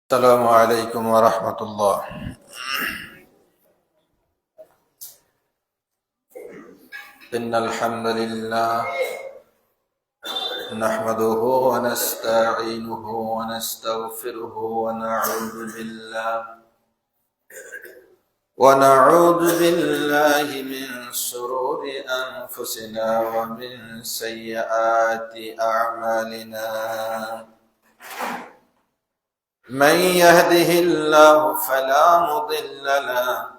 السلام عليكم ورحمة الله. إن الحمد لله نحمده ونستعينه ونستغفره ونعوذ بالله من شرور أنفسنا ومن سيئات أعمالنا. من يهده الله فلا مضل له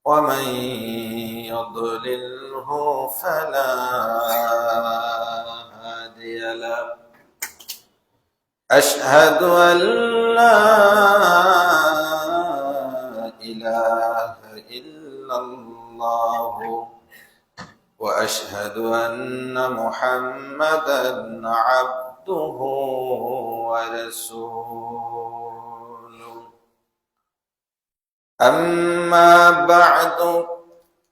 ومن يضلله فلا هادي له. أشهد أن لا إله إلا الله وأشهد أن محمدا عبده ورسوله. أما بعد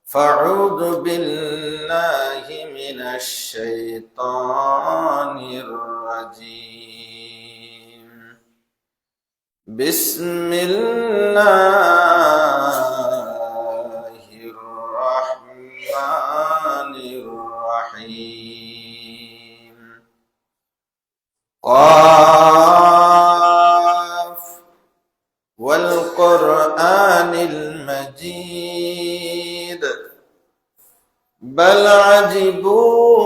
فأعوذ بالله من الشيطان الرجيم. بسم الله الرحمن الرحيم. قاف والقرآن المجيد بل عجبوا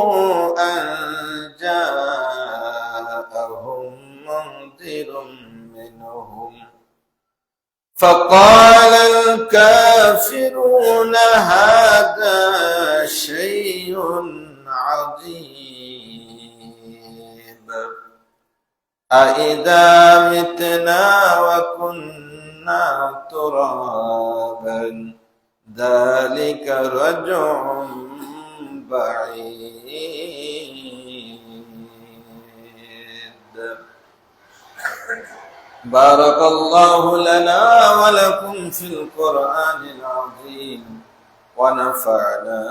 أن جاءهم منذر منهم فقال الكافرون هذا شيء عجيب أإذا متنا وكنا ترابا ذلك رجع بعيد. بارك الله لنا ولكم في القرآن العظيم ونفعنا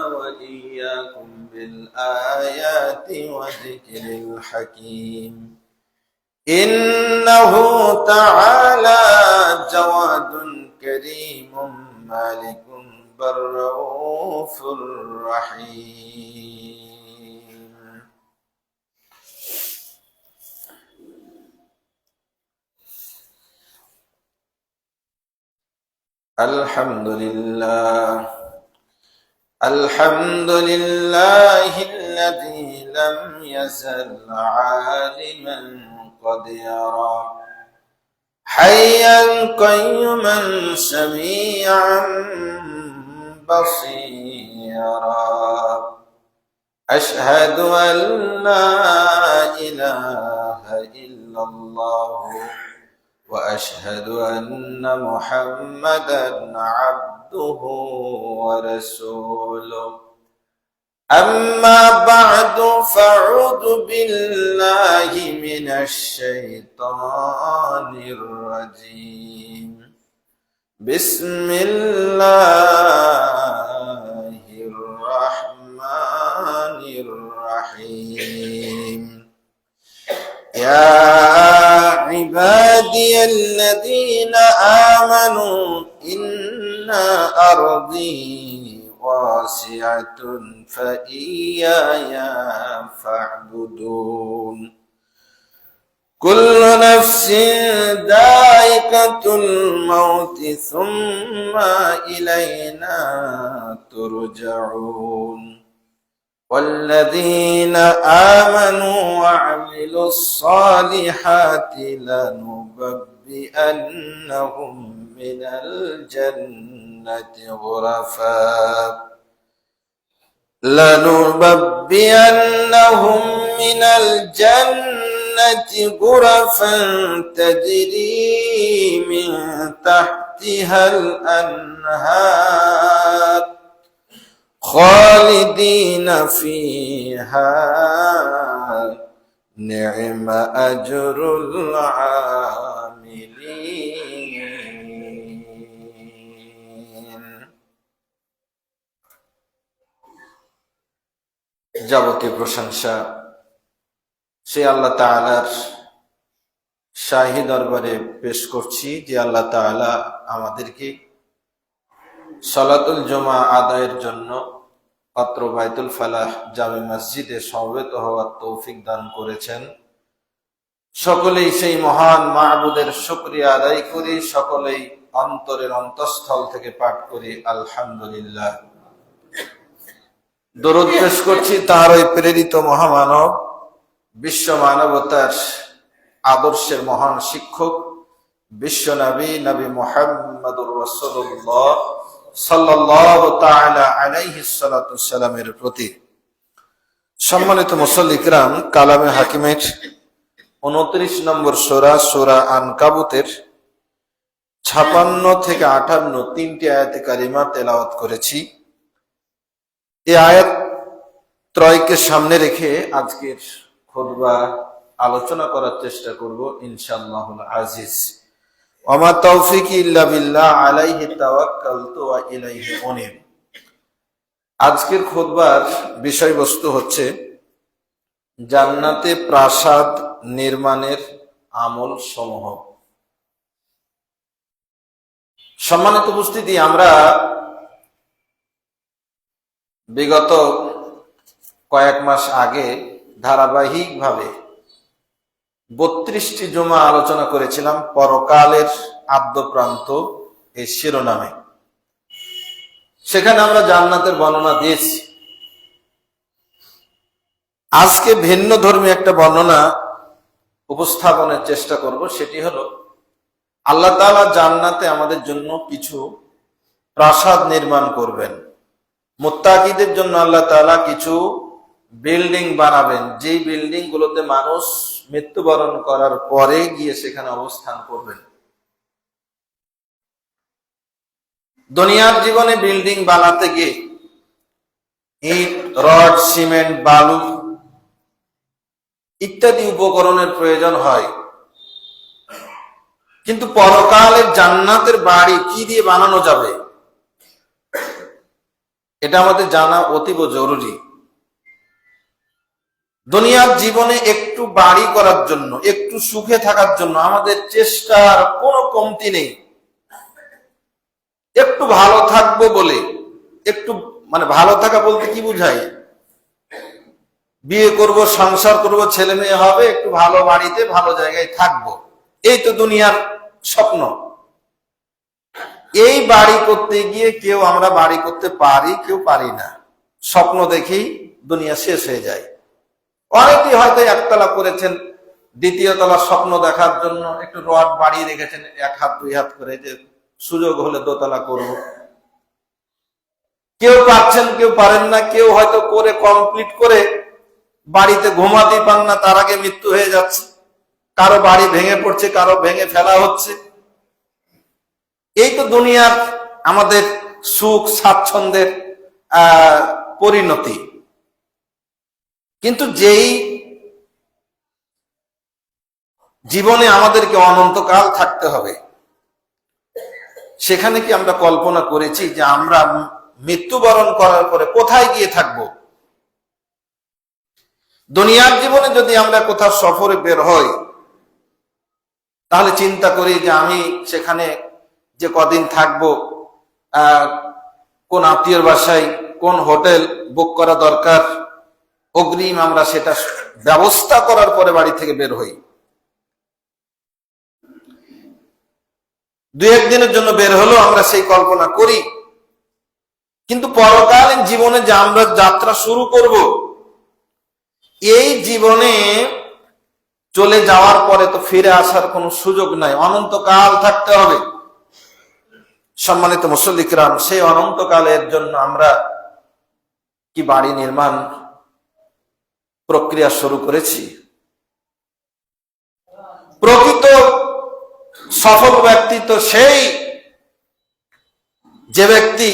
وإياكم بالآيات وذكر الحكيم. إنه تعالى جواد كريم مالك بالرؤوف الرحيم. الحمد لله الذي لم يزل عالما قديرا حيا قيوما سميعا بصيرا. أشهد أن لا إله إلا الله وأشهد أن محمدا عبده ورسوله. أما بعد فأعوذ بالله من الشيطان الرجيم. بسم الله الرحمن الرحيم. يا عبادي الذين آمنوا إن أرضي واسعة فإياي فاعبدون. كل نفس ذائقة الموت ثم إلينا ترجعون. والذين آمنوا وعملوا الصالحات لنبوئنهم من الجنة غرفا تجري من تحتها الأنهار خالدين فيها نعم أجر العاملين. যাবতীয় প্রশংসা সেই আল্লাহ তাআলার, শাহী দরবারে পেশ করছি যে আল্লাহ তাআলা আমাদেরকে সালাতুল জুমা আদায়ের জন্য অত্র বাইতুল ফালাহ জামে মসজিদে সমবেত হওয়ার তৌফিক দান করেছেন। সকলেই সেই মহান মাহবুদের শুকরিয়া আদায় করি, সকলেই অন্তরের অন্তঃস্থল থেকে পাঠ করি আলহামদুলিল্লাহ। দরুদ পেশ করছি তার ওই প্রেরিত মহামানব, বিশ্ব মানবতার আদর্শের মহান শিক্ষক, বিশ্ব নবী নবী মুহাম্মদুর রাসূলুল্লাহ সাল্লাল্লাহু তাআলা আলাইহি সাল্লাতু সালামের প্রতি। সম্মানিত মুসল্লি কিরাম, কালামে হাকিমের 29 নম্বর সূরা সূরা আনকাবুতের 56 থেকে 58 তিনটি আয়াতে কারিমা তেলাওয়াত করেছি। এই আয়াত ত্রয়কে সামনে রেখে আজকের খুতবা আলোচনা করার চেষ্টা করব ইনশাআল্লাহুল আজিজ। ওমা তাওফিকি ইল্লা বিল্লাহ আলাইহি তাওয়াক্কালতু ওয়া ইলাইহি উনীব। আজকের খুতবার বিষয়বস্তু হচ্ছে জান্নাতে প্রাসাদ নির্মাণের আমল সমূহ। সম্মানিত উপস্থিতি, আমরা বিগত কয়েক মাস আগে ধারাবাহিকভাবে 32টি জুমা আলোচনা করেছিলাম পরকালের আদ্যপ্রান্ত এই শিরোনামে। সেখানে আমরা জান্নাতের বর্ণনা দিয়েছি। আজকে ভিন্ন ধর্মী একটা বর্ণনা উপস্থাপনের চেষ্টা করব। সেটি হলো আল্লাহ তাআলা জান্নাতে আমাদের জন্য কিছু প্রাসাদ নির্মাণ করবেন। মুত্তাকিদের জন্য আল্লাহ তাআলা কিছু বিল্ডিং বানাবেন, যেই বিল্ডিং গুলোতে মানুষ মৃত্যুবরণ করার পরে গিয়ে সেখানে অবস্থান করবেন। দুনিয়ার জীবনে বিল্ডিং বানাতে গিয়ে ইট, রড, সিমেন্ট, বালু ইত্যাদি উপকরণের প্রয়োজন হয়, কিন্তু পরকালের জান্নাতের বাড়ি কি দিয়ে বানানো যাবে এটা আমাদের জানা অতীব জরুরি। দুনিয়ার জীবনে একটু বাড়ি করার জন্য, একটু সুখে থাকার জন্য আমাদের চেষ্টার কোনো কমতি নেই। একটু ভালো থাকবো বলে, একটু ভালো থাকা বলতে কি বুঝায়? বিয়ে করব, সংসার করব, ছেলে মেয়ে হবে, একটু ভালো বাড়িতে ভালো জায়গায় থাকবো, এই তো দুনিয়ার স্বপ্ন। এই বাড়ি করতে গিয়ে কেউ আমরা বাড়ি করতে পারি, কেউ পারি না। স্বপ্ন দেখেই দুনিয়া শেষ হয়ে যায়। অনেকেই হয়তো একতলা করেছেন, দ্বিতীয় তলা স্বপ্ন দেখার জন্য একটু রড বাড়িয়ে রেখেছেন 1 হাত 2 হাত করে, যে সুযোগ হলে দোতলা করব। কেউ পাচ্ছেন, কেউ পারেন না। কেউ হয়তো করে কমপ্লিট করে বাড়িতে ঘুমাতেই পান না, তার আগে মৃত্যু হয়ে যাচ্ছে। কারো বাড়ি ভেঙে পড়ছে, কারো ভেঙে ফেলা হচ্ছে। এই তো দুনিয়ার আমাদের সুখ স্বাচ্ছন্দ্যের পরিণতি। কিন্তু যেই জীবনে আমাদেরকে অনন্তকাল থাকতে হবে, সেখানে কি আমরা কল্পনা করেছি যে আমরা মৃত্যুবরণ করার পরে কোথায় গিয়ে থাকব? দুনিয়ার জীবনে যদি আমরা কোথাও সফরে বের হই, তাহলে চিন্তা করি যে আমি সেখানে যে কদিন থাকবো, কোন আত্মীয়র বাসায়, কোন হোটেল বুক করা দরকার, অগ্রিম আমরা সেটা ব্যবস্থা করার পরে বাড়ি থেকে বের হই। 2-1 দিনের জন্য বের হলেও আমরা সেই কল্পনা করি। কিন্তু পরকালীন জীবনে যে আমরা যাত্রা শুরু করব, এই জীবনে চলে যাওয়ার পরে তো ফিরে আসার কোনো সুযোগ নাই, অনন্তকাল থাকতে হবে। সম্মানিত মুসল্লি কিরাম, সেই অনন্তকালের জন্য আমরা কি বাড়ি নির্মাণ প্রক্রিয়া শুরু করেছি? প্রকৃত সফল ব্যক্তি তো সেই যে ব্যক্তি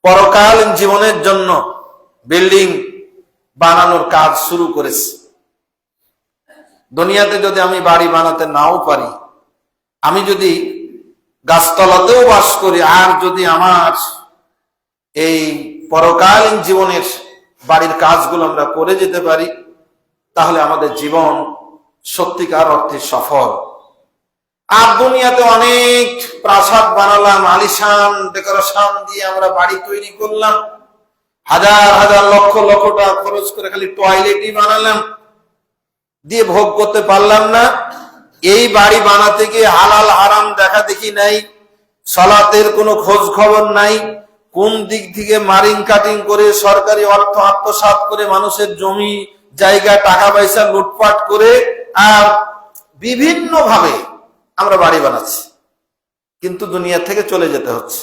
পরকালীন জীবনের জন্য বিল্ডিং বানানোর কাজ শুরু করেছে। দুনিয়াতে যদি আমি বাড়ি বানাতে নাও পারি, আমি যদি গাছতলাতেও বাস করি, আর যদি আমার এই পরকালীন জীবনের বাড়ির কাজগুলো আমরা করে যেতে পারি, তাহলে আমাদের জীবন সত্যিকার অর্থে সফল। আর দুনিয়াতে অনেক প্রাসাদ বানালাম, আলিশান ডেকোরেশন দিয়ে আমরা বাড়ি তৈরি করলাম, হাজার হাজার লক্ষ লক্ষ টাকা খরচ করে খালি টয়লেটই বানালাম, দিয়ে ভোগ করতে পারলাম না। এই বাড়ি বানাতে গিয়ে হালাল হারাম দেখা দেখি নাই, সালাতের কোনো খোঁজ খবর নাই, কোন দিক থেকে মারিং কাটিং করে সরকারি অর্থ আত্মসাৎ করে মানুষের জমি জায়গা টাকা পয়সা লুটপাট করে আর বিভিন্ন ভাবে আমরা বাড়ি বানাচ্ছি, কিন্তু দুনিয়া থেকে চলে যেতে হচ্ছে।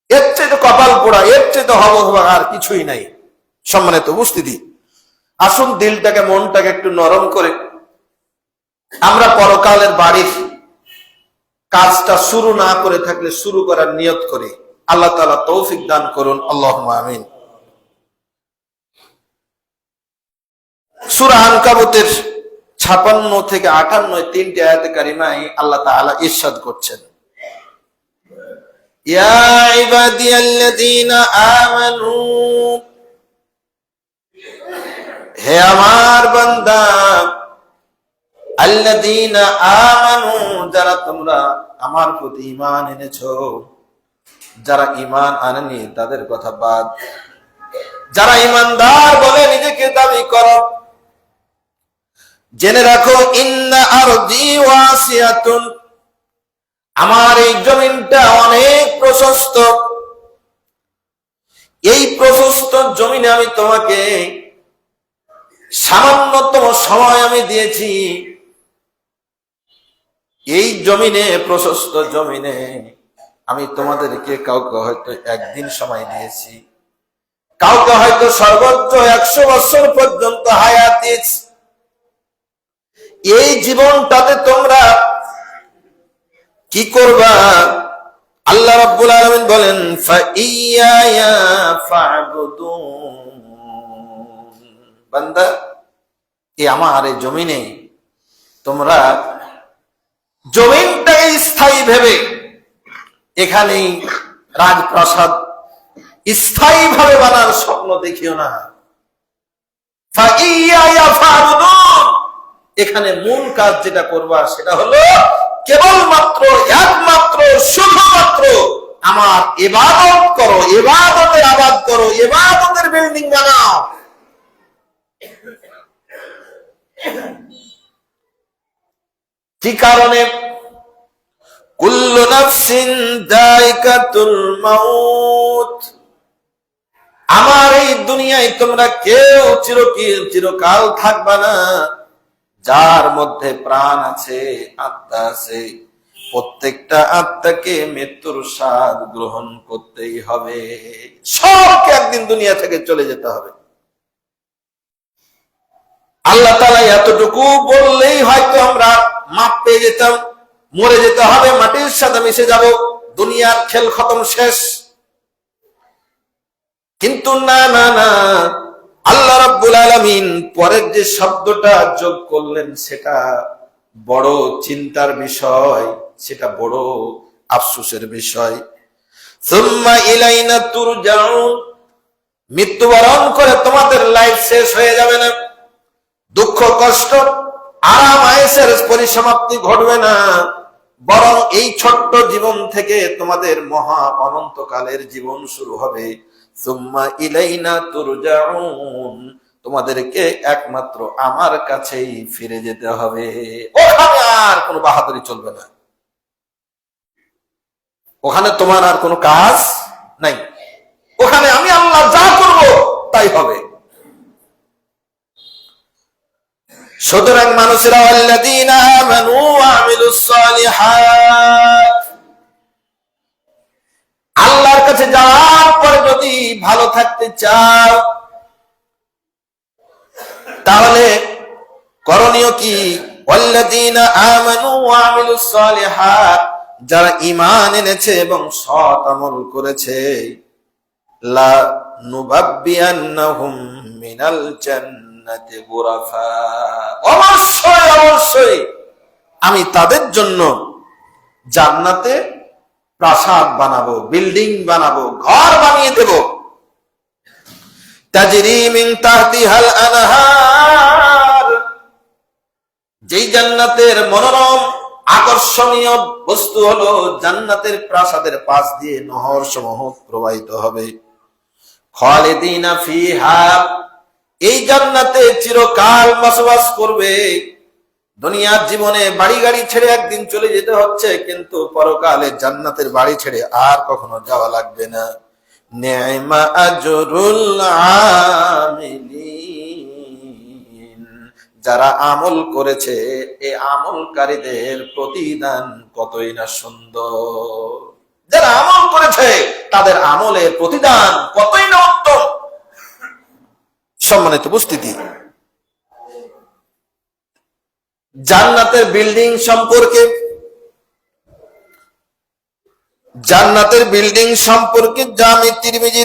এর চেয়ে তো কপাল পোড়া, এর চেয়ে তো হবা আর কিছুই নাই। সম্মানিত উপস্থিতি, আসুন দিলটাকে মনটাকে একটু নরম করে আমরা পরকালের বাড়ির কাজটা শুরু না করে থাকলে শুরু করার নিয়ত করি। আল্লাহ তাআলা তৌফিক দান করুন, আল্লাহুম্মা আমিন। সূরা আনকাবুতের 56 থেকে 58 তিনটি আয়াতে কারিমায় আল্লাহ তাআলা ইরশাদ করছেন, ইয়া ইবাদিয়াল্লাযীনা আমানু, হে আমার বান্দা, আল্লাযীনা আমানু, যারা তোমরা আমার প্রতি ঈমান এনেছো। যারা ঈমান আনেনি তাদের কথা বাদ, যারা ঈমানদার বলে নিজেকে দাবি করো, জেনে রাখো ইন্না আরদি ওয়াসিয়াতুন, আমার এই জমিনটা অনেক প্রশস্ত। এই প্রশস্ত জমিনে আমি তোমাকে সামান্যতম সময় আমি দিয়েছি। এই জমিনে, প্রশস্ত জমিনে আমি তোমাদেরকে কাউকে হয়তো একদিন সময় দিয়েছি, কাউকে হয়তো সর্বোচ্চ 100 বছর পর্যন্ত হায়াত দিয়েছি। এই জীবনটাতে তোমরা কি করবা? আল্লাহ রাব্বুল আলামিন বলেন, ফাইয়ায়া ফা'বুদুন, বান্দা এই আমার এই জমিনে তোমরা জমিনটাকে স্থায়ী ভেবে, এখানেই রাজপ্রাসাদ স্থায়ী ভাবে বানার স্বপ্ন দেখিও না। ফাইয়ায়া ফা'বুদুন, এখানে মূল কাজ যেটা করবা সেটা হলো কেবলমাত্র একমাত্র শুধুমাত্র আমার ইবাদত করো, ইবাদতে আবাদ করো, ইবাদতের বিল্ডিং বানাও। কি কারণে? কুল্লু নাফসিন যায়কাতুল মাউত, আমার এই দুনিয়ায় তোমরা কেউ চিরকাল থাকবা না। যার মধ্যে প্রাণ আছে, আত্মা আছে, প্রত্যেকটা আত্মাকে মৃত্যুর স্বাদ গ্রহণ করতেই হবে। সবকে একদিন দুনিয়া থেকে চলে যেতে হবে। আল্লাহ তাআলা এতটুকু বললেই হয়তো আমরা মাপ পেয়ে যেতাম, মরে যেতে হবে, মাটির সাথে মিশে যাব, দুনিয়ার খেল খতম, শেষ। কিন্তু না না না, আল্লাহ রাব্বুল আলামিন পরের যে শব্দটা যোগ করলেন সেটা বড় চিন্তার বিষয়, সেটা বড় আফসোসের বিষয়। সুম্মা ইলাইনা তুরজাউন, মৃত্যুবরণ করে তোমাদের লাইফ শেষ হয়ে যাবে না, দুঃখ কষ্ট আরাম আয়েশের পরিসমাপ্তি ঘটবে না, বরং এই ছোট্ট জীবন থেকে তোমাদের মহা অনন্তকালের জীবন শুরু হবে। সুম্মা ইলাইনা তুরজাউন, তোমাদেরকে একমাত্র আমার কাছেই ফিরে যেতে হবে। ওখানে আর কোনো বাহাদুরি চলবে না, ওখানে তোমার আর কোনো কাজ নাই, ওখানে আমি আল্লাহ যা করব তাই হবে। সুতরাং মানুষেরা আল্লাযীনা আমানু ওয়া আমিলুস সালিহাত, আল্লাহর কাছে যাওয়ার পরে যদি ভালো থাকতে চাও তাহলে করণীয় কি? ওয়াল্লাযীনা আমানু ওয়া আমিলুস সালিহাত, যারা ঈমান এনেছে এবং সৎ আমল করেছে, লা নুবাব্বিয়ান্নাহুম মিনাল জান্নাতি গুরাফা, অবশ্যই অবশ্যই আমি তাদের জন্য জান্নাতে প্রাসাদ বানাবো, বিল্ডিং বানাবো, ঘর বানিয়ে দেব। তাজরি মিন তাহতিহাল আনহার, যেই জান্নাতের মনোরম আকর্ষণীয় বস্তু হলো জান্নাতের প্রাসাদের পাশ দিয়ে নহর সমূহ প্রবাহিত হবে। খালিদিনা ফিহা, এই জান্নাতে চিরকাল বসবাস করবে। দুনিয়ার জীবনে বাড়ি গাড়ি ছেড়ে একদিন চলে যেতে হচ্ছে, কিন্তু পরকালে জান্নাতের বাড়ি ছেড়ে আর কখনো যাওয়া লাগবে না। নি'মা আজরুল আমিলিন, যারা আমল করেছে এই আমলকারীদের প্রতিদান কতই না সুন্দর। যারা আমল করেছে তাদের আমলের প্রতিদান কতই না উত্তম। সম্মানিত উপস্থিতি, জান্নাতের বিল্ডিং সম্পর্কে জামি তিরমিজি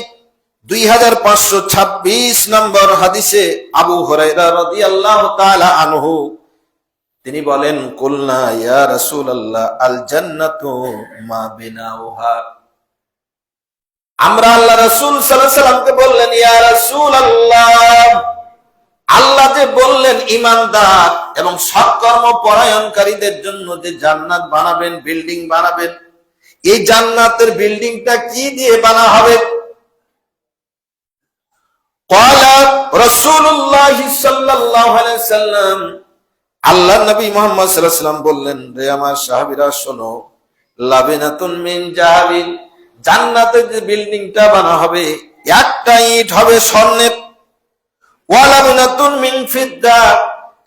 2526 নম্বর হাদিসে আবু হুরায়রা রাদিয়াল্লাহু তাআলা আনহু তিনি বলেন, কুলনা ইয়া রাসূলুল্লাহ আল জান্নাতু মা বিনাউহা, আমরা আল্লাহ রাসূল সাল্লাল্লাহু আলাইহি সাল্লামকে বললেন, ইয়া রাসূলুল্লাহ, আল্লাহ যে বললেন ঈমানদার এবং সৎকর্ম পরায়ণকারীদের জন্য যে জান্নাত বানাবেন, বিল্ডিং বানাবেন, এই জান্নাতের বিল্ডিংটা কি দিয়ে বানা হবে? ক্বালা রাসূলুল্লাহ সাল্লাল্লাহু আলাইহি সাল্লাম, আল্লাহর নবী মুহাম্মদ সাল্লাল্লাহু আলাইহি সাল্লাম বললেন, রে আমার সাহাবীরা শোনো, লাবিনাতুন মিন জাহাবিন, জান্নাতের যে বিল্ডিংটা বানা হবে একটা ইট হবে স্বর্ণের, ওয়ালাবিনাতুন মিন ফিদ্দা,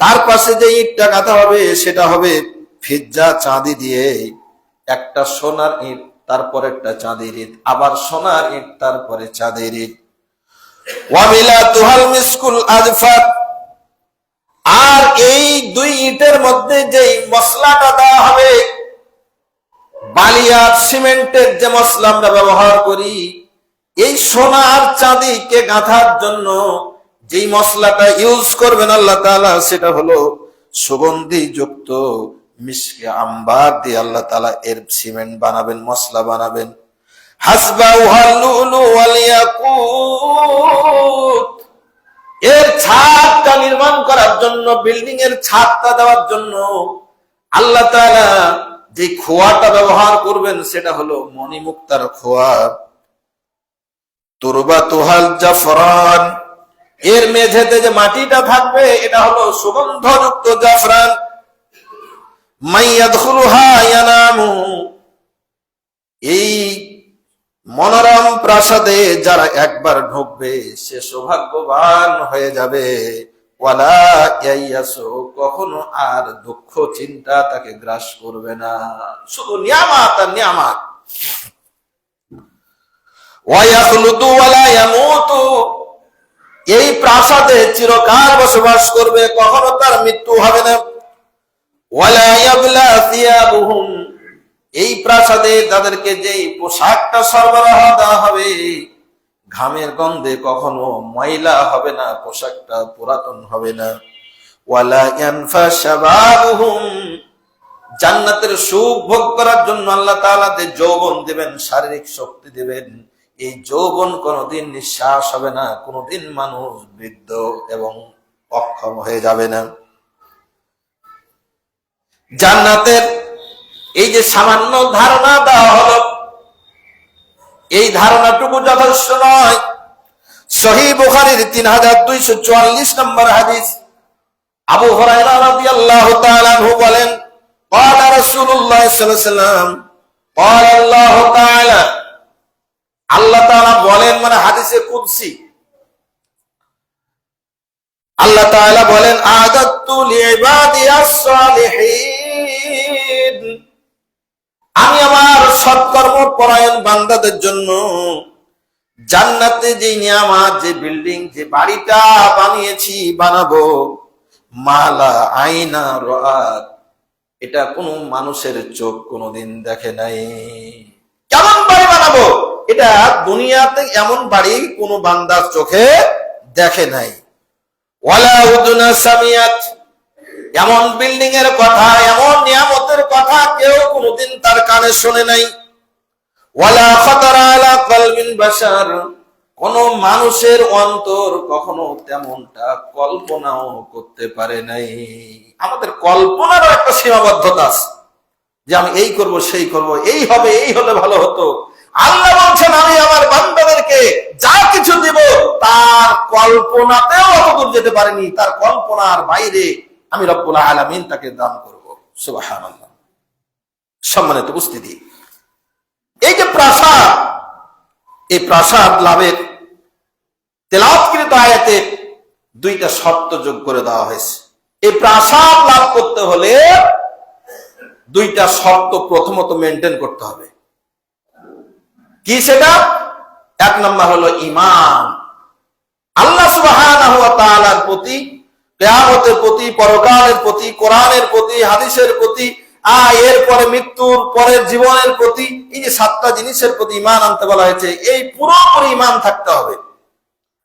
তার পাশে যে ইটটা গাঁথা হবে সেটা হবে ফিজ্জা, চাঁদি দিয়ে। একটা সোনার ইট, তারপর একটা চাঁদের ইট, আবার সোনার ইট, তারপরে চাঁদের ইট। ওয়ামিলাতুহাল মিসকুল আজফার, আর এই দুই ইটের মধ্যে যেই মশলাটা দেওয়া হবে, বালি আর সিমেন্টের যে মশলা আমরা ব্যবহার করি, এই সোনা আর চাঁদিকে গাঁথার জন্য যেই মশলাটা ইউজ করবেন আল্লাহ তাআলা, সেটা হলো সুগন্ধি যুক্ত মিশকে আম্বার দিয়ে আল্লাহ তাআলা এর সিমেন্ট বানাবেন, মশলা বানাবেন। হাসবাউহাল লুলু ওয়াল ইয়াকুত, এর ছাদটা নির্মাণ করার জন্য, বিল্ডিং এর ছাদটা দেওয়ার জন্য আল্লাহ তাআলা যে খোয়াটা ব্যবহার করবেন সেটা হলো মণিমুক্তার খোয়া। তুরবাতুহাল জাফরান, এর মেঝেতে যে মাটিটা থাকবে এটা হলো সুগন্ধযুক্ত জাফরান। মাইয়াদখুলুহা ইয়ানামু, এই মনোরম প্রাসাদে যারা একবার ঢুকবে সে সৌভাগ্যবান হয়ে যাবে। ওয়ালা ইয়াইয়াসু, কখনো আর দুঃখ চিন্তা তাকে গ্রাস করবে না, শুধু নিয়ামত আর নিয়ামত। ওয়া ইয়াখলুদু ওয়ালা ইয়ামুতু, এই প্রাসাদে চিরকাল বসবাস করবে, কখনো তার মৃত্যু হবে না। ওয়ালা ইয়াবলা সিয়াবুহুম, এই প্রাসাদে তাদেরকে যেই পোশাকটা সরবরাহ দেওয়া হবে, ঘামের গন্ধে কখনো ময়লা হবে না, পোশাকটা পুরাতন হবে না। ওয়ালা ইয়ানফা শাবাবুহুম, জান্নাতের সুখ ভোগ করার জন্য আল্লাহ তাআলা যে যৌবন দিবেন, শারীরিক শক্তি দিবেন, এই যৌবন কোনোদিন নিঃশ্বাস হবে না, কোনোদিন মানুষ বৃদ্ধ এবং অক্ষম হয়ে যাবে না। জান্নাতের এই যে সামান্য ধারণা দেওয়া হলো, এই ধারণাটুকু যথেষ্ট নয়। সহিহ বুখারীর 3244 নম্বর হাদিস, আবু হুরায়রা রাদিয়াল্লাহু তাআলা আনহু বলেন, ক্বালা রাসূলুল্লাহ সাল্লাল্লাহু আলাইহি ওয়াসাল্লাম, ক্বালা আল্লাহু তাআলা, আল্লাহ তাআলা বলেন, মানে হাদিসে কুদসি, আল্লাহ তাআলা বলেন, আ'দাতু লিইবাদিয়াস সালিহিন, আমি আমার সৎকর্ম পরায়ণ বান্দাদের জন্য জান্নাতে যে নিয়ামত, যে বিল্ডিং, যে বাড়িটা বানিয়েছি, বানাবো, মালা আইনা রাত, এটা কোনো মানুষের চোখ কোনোদিন দেখে নাই। কেমন বাড়ি বানাবো, এটা দুনিয়াতে এমন বাড়ি কোনো বান্দার চোখে দেখে নাই। ওয়ালা উযুনা সামিয়াত, এমন বিল্ডিং এর কথা, এমন নিয়ামতের কথা কেউ কোনোদিন তার কানে শোনে নাই। ওয়ালা খাতারা আলা কলবিন বাশার, কোন মানুষের অন্তর কখনো তেমনটা কল্পনাও করতে পারে নাই। আমাদের কল্পনারও একটা সীমাবদ্ধতা আছে, যে আমি এই করব, সেই করব, এই হবে, এই হলে ভালো হতো। আল্লাহ বলছেন, আমি আমার বান্দাদেরকে যা কিছু দিব তার কল্পনাতেও অতদূর যেতে পারেনি, তার কল্পনার বাইরে আমি রব্বুল আলামিন তাকে দান করব। সুবহানাল্লাহ। সম্মানিত উপস্থিতি, এই যে প্রাসাদ, এই প্রাসাদ লাভের তেলাওয়াতকৃত আয়াতে দুইটা শর্ত যোগ করে দেওয়া হয়েছে। এই প্রাসাদ লাভ করতে হলে দুইটা শর্ত প্রথমত মেনটেন করতে হবে। কি সেটা? এক নম্বর হলো ঈমান। আল্লাহ সুবহানাহু ওয়া তাআলার প্রতি, কিয়ামতের প্রতি, পরকালের প্রতি, কোরআনের প্রতি, হাদিসের প্রতি, এরপরে মৃত্যুর পরের জীবনের প্রতি, এই যে 7টা জিনিসের প্রতি ঈমান আনতে বলা হয়েছে, এই পুরোপুরি ঈমান থাকতে হবে।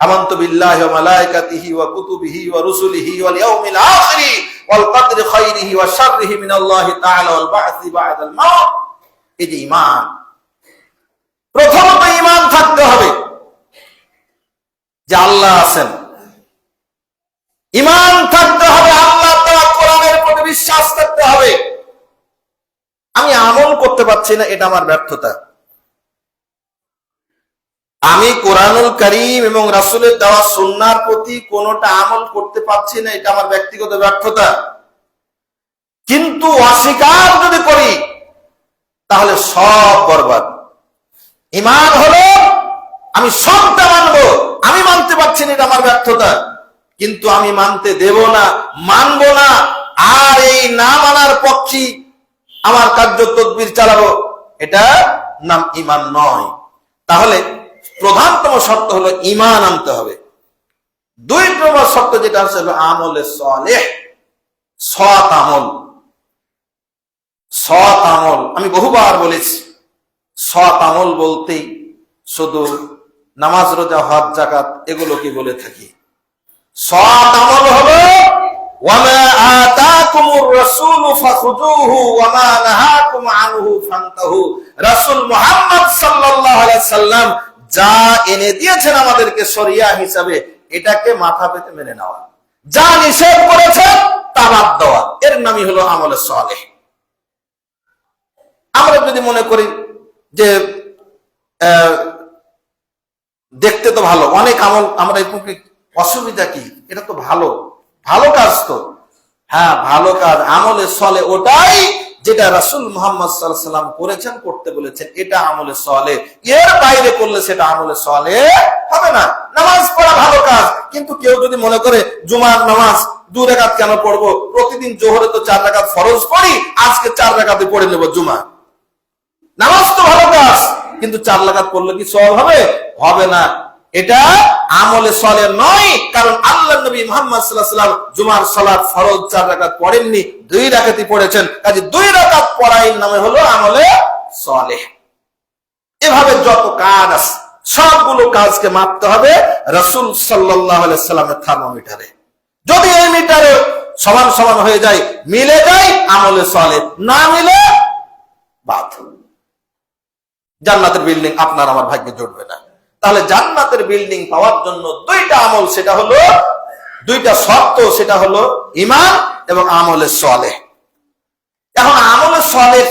আমানতু বিল্লাহি ওয়া মালাইকাতিহি ওয়া কুতুবিহি ওয়া রুসুলিহি ওয়াল ইয়াউমিল আখিরি ওয়াল কদরি খাইরিহি ওয়া শাররিহি মিনাল্লাহি তাআলা ওয়াল বা'সি বা'দাল মাউত। এই যে ঈমান, প্রথমত ঈমান থাকতে হবে যে আল্লাহ আছেন। ঈমান থাকতে হবে, আল্লাহ তাআলা কোরআনের প্রতি বিশ্বাস করতে হবে। আমি আমল করতে পারছি না, এটা আমার ব্যর্থতা। আমি কোরআনুল কারীম এবং রাসূলের দেওয়া সুন্নাহর প্রতি কোনটা আমল করতে পারছি না, এটা আমার ব্যক্তিগত ব্যর্থতা। কিন্তু অস্বীকার যদি করি তাহলে সব বরবাদ। ঈমান হলো আমি সবটা মানবো, আমি মানতে পারছি না, এটা আমার ব্যর্থতা। কিন্তু আমি মানতে দেব না, মানবো না, আর এই না মানার পক্ষে আমার কার্য তদবির চালাবো, এটা নাম ঈমান নয়। তাহলে প্রধানতম শর্ত হলো ঈমান আনতে হবে। 2 নম্বর শর্ত যেটা আছে হলো আমলে সালেহ, সৎ আমল। সৎ আমল, আমি বহুবার বলেছি, সৎ আমল বলতেই শুধু নামাজ, রোজা, হজ, যাকাত এগুলোকে বলে থাকি। সৎ আমল হলো ওয়ামা আতাকুমুর রাসূলু ফাখুযুহু ওয়ামা নাহাকুম আনহু ফান্তাহু। রাসূল মুহাম্মদ সাল্লাল্লাহু আলাইহি সাল্লাম যা এনে দিয়েছেন আমাদেরকে শরিয়া হিসাবে, এটাকে মাথা পেতে মেনে নেওয়া। যা নিষেধ করেছেন তা বাদ দেওয়া, এর নামই হলো আমলে সালেহ। আমরা যদি মনে করি যে দেখতে তো ভালো, অনেক আমল, আমরা অসুবিধা কি, এটা তো ভালো, ভালো কাজ তো। হ্যাঁ, ভালো কাজ, আমলে সলে ওটাই যেটা রাসূল মুহাম্মদ সাল্লাল্লাহু আলাইহি সাল্লাম করেছেন, করতে বলেছেন, এটা আমলে সলে। এর বাইরে করলে সেটা আমলে সলে হবে না। নামাজ পড়া ভালো কাজ, কিন্তু কেউ যদি মনে করে জুমার নামাজ 2 রাকাত কেন পড়বো, প্রতিদিন জোহরে তো 4 রাকাত ফরজ পড়ি, আজকে 4 রাকাতে পড়ে নেব জুমা। নামাজ তো ভালো কাজ, কিন্তু 4 রাকাত পড়লে কি সওয়াব হবে? হবে না। এটা আমলে সলে নয়, কারণ আল্লাহ নবী মুহাম্মদ সাল্লাল্লাহু আলাইহি ওয়াসাল্লাম জুমার সালাত ফরজ 4 রাকাত পড়েননি, 2 রাকাতই পড়েছেন। কাজে 2 রাকাত পড়ার নামে হলো আমলে সলেহ। এভাবে যত কাজ আছে সবগুলো কাজকে মাপতে হবে রাসূল সাল্লাল্লাহু আলাইহি ওয়াসাল্লামের থার্মোমিটারে। যদি এই মিটারে সমান সমান হয়ে যায়, মিলে যায়, আমলে সলেহ, না মিলে বাদ। জান্নাতের বিল্ডিং আপনার আমার ভাগ্যে জুটবে না। তাহলে জান্নাতের বিল্ডিং পাওয়ার জন্য 2টা আমল, সেটা হলো 2টা শর্ত, সেটা হলো ঈমান এবং আমলে সালেহ। এখন আমলে সালেহ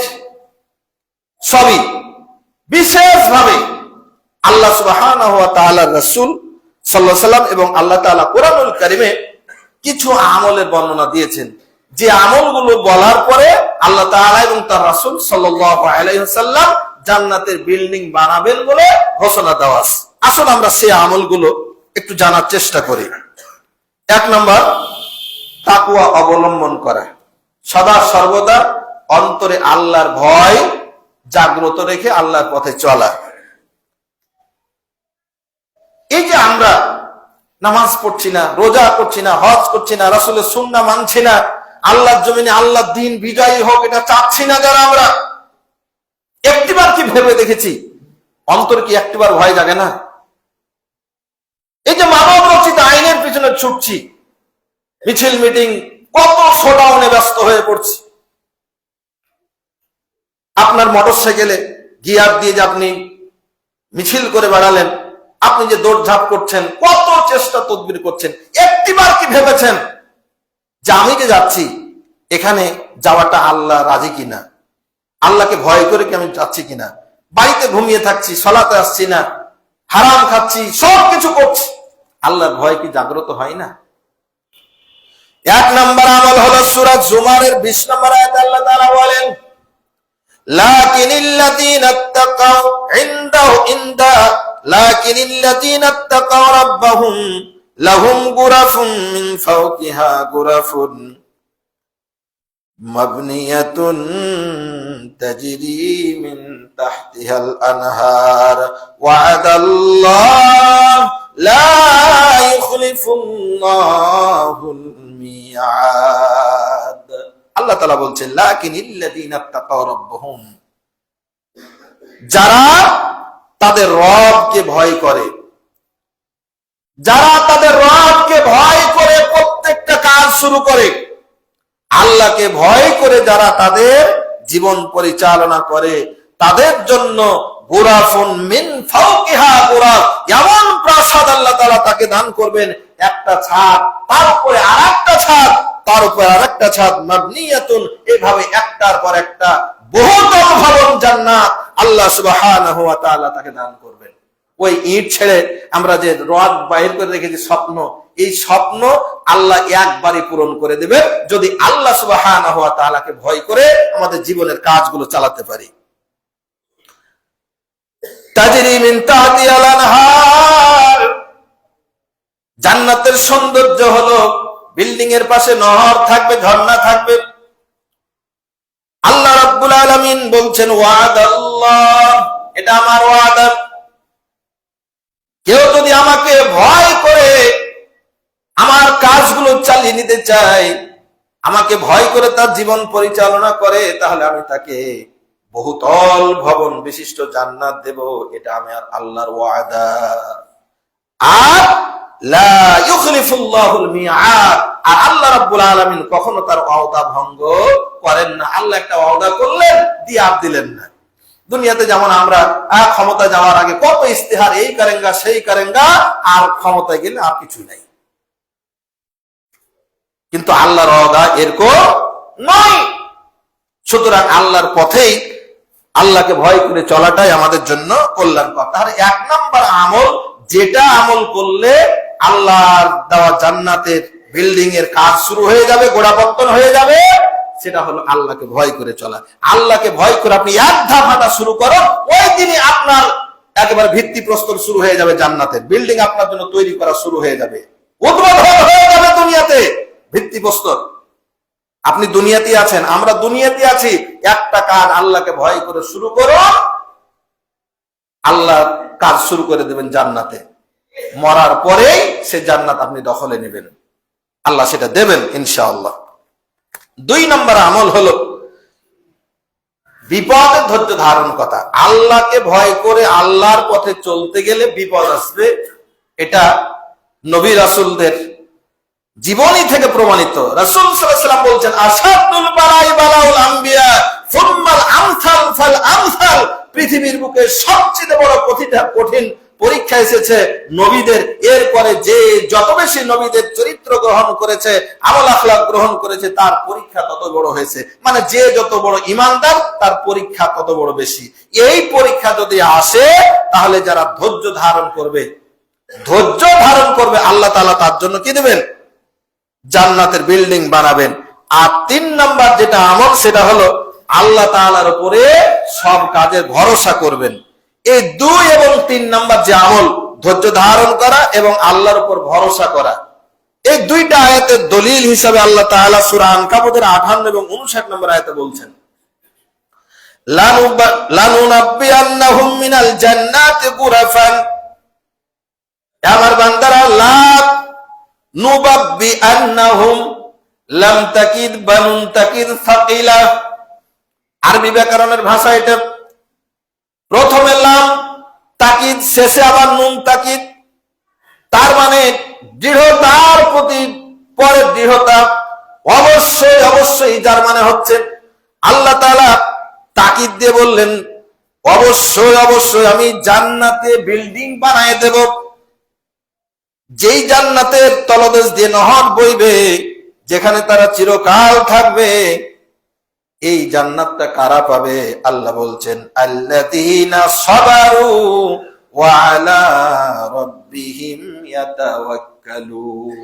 সবই বিশেষভাবে আল্লাহ সুবহানাহু ওয়া তাআলার রাসূল সাল্লাল্লাহু আলাইহি ওয়াসাল্লাম এবং আল্লাহ তাআলা কোরআনুল কারীমে কিছু আমলের বর্ণনা দিয়েছেন, যে আমলগুলো বলার পরে আল্লাহ তাআলা এবং তার রাসূল সাল্লাল্লাহু আলাইহি ওয়াসাল্লাম জান্নাতের বিল্ডিং বানাবেন বলে ঘোষণা দেওয়া আছে। আসলে আমরা সেই আমলগুলো একটু জানার চেষ্টা করি। 1 নম্বর, তাকওয়া অবলম্বন করা, সদা সর্বদা অন্তরে আল্লাহর ভয় জাগ্রত রেখে আল্লাহর পথে চলা। এই যে আমরা নামাজ পড়ছি না, রোজা করছি না, হজ করছি না, রাসূলের সুন্নাহ মানছি না, আল্লাহর জমিনে আল্লাহর দ্বীন বিজয়ী হোক, এটা চাচ্ছি না যারা, আমরা একটিবার কি ভেবে দেখেছি অন্তর কি একটিবার ভয় জাগে না? এই যে মানব রচিত আইনের পিছনে ছুটছি, মিছিল মিটিং, কত শোডাউনে ব্যস্ত হয়ে পড়ছি। আপনার মোটরসাইকেলে গিয়ার দিয়ে যে আপনি মিছিল করে বেড়ালেন, আপনি যে দৌড়ঝাঁপ করছেন, কত চেষ্টা তদবির করছেন, একটিবার কি ভেবেছেন যে আমি যে যাচ্ছি এখানে যাওয়াটা আল্লাহ রাজি কিনা, আল্লাহকে ভয় করে কি আমি যাচ্ছি কিনা? বাড়িতে ঘুমিয়ে থাকছি, সালাতে আসছি না, হারাম খাচ্ছি, সব কিছু করছি, আল্লাহর ভয় কি জাগ্রত হয় না? এক নম্বর আমল হলো সূরা জুমারের 20 নম্বর আয়াতে আল্লাহ তাআলা বলেন, লাকিনিল্লাযীনা ইত্তাকাউ লাকিনিল্লাযীনা ইত্তাকাউ রাব্বাহুম লাহুম গুরাফুন মিন ফাওকিহা গুরাফুন মাবনিয়াতুন তাজরি মিন তাহতিহাল আনহার ওয়া'দাল্লাহ লা ইউখলিফুল্লাহুল মিয়াদ। আল্লাহ তাআলা বলছেন, লাকিনিল্লাযীনা ইত্তাকাউ রাব্বাহুম, যারা তাদের রবকে ভয় করে, যারা তাদের রবকে ভয় করে প্রত্যেকটা কাজ শুরু করে, আল্লাহকে ভয় করে যারা তাদের জীবন পরিচালনা করে, তাদের জন্য গুরাফুন মিন ফাওকিহা গুরাফ, এমন প্রাসাদ আল্লাহ তাআলা তাকে দান করবেন, একটা ছাদ, তার উপরে আরেকটা ছাদ, তার উপরে আরেকটা ছাদ, মাবনিয়াতুন, এভাবে একটার পর একটা বহুতল ভবন জান্নাত আল্লাহ সুবহানাহু ওয়া তাআলা তাকে দান করবেন। ওই ইট ছেড়ে আমরা যে রড বাইর করে রেখেছি স্বপ্ন, এই স্বপ্ন আল্লাহ একবারই পূরণ করে দেবে যদি আল্লাহ সুবহানাহু ওয়া তাআলাকে ভয় করে আমাদের জীবনের কাজগুলো চালাতে পারি। তাজরি মিন তাহতিহাল আনহার, জান্নাতের সৌন্দর্য হলো বিল্ডিং এর পাশে নহর থাকবে, ঝর্ণা থাকবে। আল্লাহ রাব্বুল আলামিন বলছেন, ওয়াদাল্লাহ, এটা আমার ওয়াদা, কেউ যদি আমাকে ভয় করে আমার কাজগুলো চালিয়ে নিতে চায়, আমাকে ভয় করে তার জীবন পরিচালনা করে, তাহলে আমি তাকে বহুতল ভবন বিশিষ্ট জান্নাত দেব, এটা আমার আল্লাহর ওয়াদা। আর লা ইউখলিফুল্লাহুল মিয়াদ, আর আল্লাহ রাব্বুল আলামিন কখনো তার ওয়াদা ভঙ্গ করেন না। আল্লাহ একটা ওয়াদা করলেন, দিয়ে আর দিলেন না। দুনিয়াতে যেমন আমরা ক্ষমতা যাওয়ার আগে কত ইস্তেহার, এই করেঙ্গা সেই করেঙ্গা, আর ক্ষমতায় গেলে আর কিছু নাই। কিন্তু আল্লাহর ওয়াদা এরকম নয়। সুতরাং আল্লাহর পথেই আল্লাহকে ভয় করে চলাটাই আমাদের জন্য কল্যাণকর। তাহলে এক নম্বর আমল, যেটা আমল করলে আল্লাহর দেওয়া জান্নাতের বিল্ডিং এর কাজ শুরু হয়ে যাবে, গোড়াপত্তন হয়ে যাবে, সেটা হলো আল্লাহকে ভয় করে চলা। আল্লাহকে ভয় করে আপনি এক ধাপ হাঁটা শুরু করো, ওই দিনই আপনার একেবারে ভিত্তি প্রস্তর শুরু হয়ে যাবে, জান্নাতের বিল্ডিং আপনার জন্য তৈরি করা শুরু হয়ে যাবে, উদ্বোধন হয়ে যাবে দুনিয়াতে ভিত্তি প্রস্তর। আপনি দুনিয়াতে আছেন, আমরা দুনিয়াতে আছি, একটা কাজ আল্লাহকে ভয় করে শুরু করো, আল্লাহ কাজ শুরু করে দেবেন জান্নাতে। মরার পরেই সে জান্নাত আপনি দখলে নেবেন, আল্লাহ সেটা দেবেন ইনশাআল্লাহ। 2 নম্বর আমল হলো বিপদে ধৈর্য ধারণ করা। আল্লাহকে ভয় করে আল্লাহর পথে চলতে গেলে বিপদ আসবে, এটা নবী রাসূলদের জীবনী থেকে প্রমাণিত। রাসূল সাল্লাল্লাহু আলাইহি ওয়াসাল্লাম বলছেন, আসাদুল বালাই বালাউল আম্বিয়া সুম্মাল আমসাল ফাল আমসাল, পৃথিবীর বুকে সবচেয়ে বড় কঠিন পরীক্ষা এসেছে নবীদের, এরপরে যে যত বেশি নবীদের চরিত্র গ্রহণ করেছে, আমল আখলাক গ্রহণ করেছে, তার পরীক্ষা তত বড় হয়েছে। মানে যে যত বড় ঈমানদার, তার পরীক্ষা তত বড় বেশি। এই পরীক্ষা যদি আসে, তাহলে যারা ধৈর্য ধারণ করবে, আল্লাহ তাআলা তার জন্য কি দেবেন? জান্নাতের বিল্ডিং বানাবেন। আর 3 নাম্বার যেটা আমল, সেটা হলো আল্লাহ তাআলার উপরে সব কাজে ভরসা করবেন। এই 2 এবং 3 নাম্বার যে আমল, ধৈর্য ধারণ করা এবং আল্লাহর উপর ভরসা করা, এই 2টা আয়াতের দলিল হিসাবে আল্লাহ তাআলা সূরা আনকাবুতের 58 এবং 59 নম্বর আয়াতে বলছেন, লানুনাব্বিয়ান্নাহুম মিনাল জান্নাতি গুরাফান, আমার বান্দারা, লা নুবাব্বিআন্নাহুম লাম তাকিদ বানুন তাকিদ ফাকিলা। আরবি ব্যাকরণের ভাষা এটা, প্রথমে লাম তাকিদ, শেষে আবার নুন তাকিদ, তার মানে দৃঢ়তার প্রতি পরে দৃঢ়তা, অবশ্যই অবশ্যই, যার মানে হচ্ছে আল্লাহ তাআলা তাকিদ দিয়ে বললেন অবশ্যই অবশ্যই আমি জান্নাতে বিল্ডিং বানায় দেব, যেই জান্নাতের তলদেশ দিয়ে নহর বইবে, যেখানে তারা চিরকাল থাকবে। এই জান্নাতটা কারা পাবে? আল্লাহ বলছেন আল্লাযীনা সাবারু ওয়া আলা রাব্বিহিম ইয়াতাওয়াক্কালুন।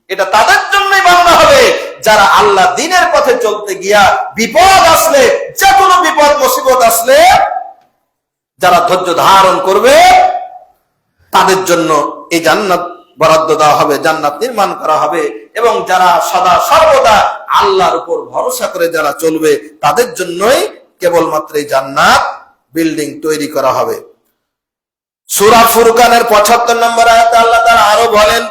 এটা তাদের জন্যই বানানো হবে যারা আল্লাহ দ্বীনের পথে চলতে গিয়া বিপদ আসলে, যে কোনো বিপদ মুসিবত আসলে যারা ধৈর্য ধারণ করবে, তাদের জন্য এই জান্নাত বরাদ্দ দেওয়া হবে, জান্নাত নির্মাণ করা হবে। এবং যারা সদা সর্বদা আল্লাহর উপর ভরসা করে যারা চলবে, তাদের জন্যই কেবলমাত্র এই জান্নাত বিল্ডিং তৈরি করা হবে। সূরা ফুরকানের ৭৫ নম্বর আয়াতে আল্লাহ তাআলা আরো বলেন,